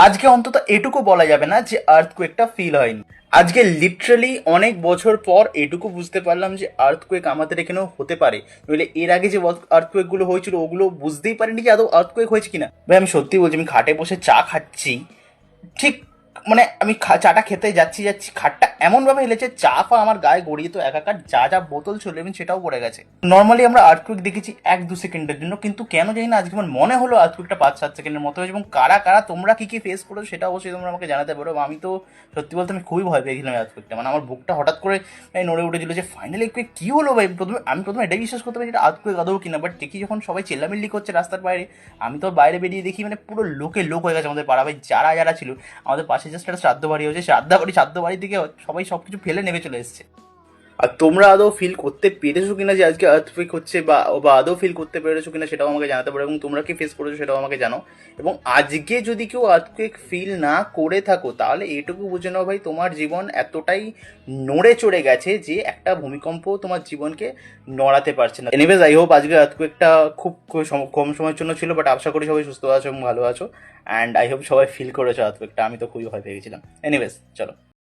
আজকে অন্তত এটুকু বলা যাবে না যে আর্থকুয়েকটা ফিল হয়নি। আজকে লিটারালি অনেক বছর পর এটুকু বুঝতে পারলাম যে আর্থকুয়েক আমাদের এখানেও হতে পারে। নইলে এর আগে যে আর্থকুয়েক গুলো হয়েছিল ওগুলো বুঝতেই পারিনি যে আদৌ আর্থকুয়েক হয়েছে কিনা। ভাই আমি সত্যি বলছি, আমি খাটে বসে চা খাচ্ছি, ঠিক মানে আমি চাটা খেতে যাচ্ছি যাচ্ছি খাটটা এমন ভাবে হেলেছে, চা ফা আমার গায়ে গড়িয়ে তো একাকার, যা যা বোতল ছিল এবং সেটাও পড়ে গেছে। নর্মালি আমরা আর্থকুইক দেখেছি 1-2 সেকেন্ডের জন্য, কিন্তু কেন জানি না আজকে আমার মনে হলো আর্থকুইকটা 5-7 সেকেন্ডের মতো হয়েছে। এবং কারা কারা তোমরা কি কি ফেস করেছো সেটা অবশ্যই তোমরা আমাকে জানাতে পারো। আমি তো সত্যি বলতে আমি খুবই ভয় পেয়েছিলাম আর্থকুইকটা, মানে আমার বুকটা হঠাৎ করে নড়ে উঠেছিল যে ফাইনালি কি হলো ভাই। আমি প্রথমে এটাই বিশ্বাস করতে পারি এটা আর্থকুইক আদৌ কিনা, বাট দেখি যখন সবাই চিল্লামিল্লি করছে রাস্তার বাইরে, আমি তো বাইরে বেরিয়ে দেখি মানে পুরো লোকে লোক হয়ে গেছে আমাদের পাড়া। ভাই যারা যারা ছিল, আমাদের পাশে জাস্ট একটা শ্রাদ্ধ বাড়ি হয়েছে, শ্রাদ্ধ বাড়ি থেকে সবাই সবকিছু ফেলে নেমে চলে এসেছে। আর তোমরা আদৌ ফিল করতে পেরেছো কিনা যে আজকে আর্থকুইক হচ্ছে, বা বা আদৌ ফিল করতে পেরেছো কিনা সেটাও আমাকে জানাতে পারো, এবং তোমরা কি ফেস করেছো সেটাও আমাকে জানো। এবং আজকে যদি কেউ আর্থকুইক ফিল না করে থাকো তাহলে এইটুকু বুঝে নাও ভাই, তোমার জীবন এতটাই নড়ে চড়ে গেছে যে একটা ভূমিকম্প তোমার জীবনকে নড়াতে পারছে না। এনিওয়েজ আই হোপ আজকে আর্থকুইকটা খুব কম সময়ের জন্য ছিল, বাট আশা করি সবাই সুস্থ আছো এবং ভালো আছো। অ্যান্ড আই হোপ সবাই ফিল করেছো আর্থকুইকটা, আমি তো খুবই ভয় পেয়ে গেছিলাম। এনিওয়েজ চলো।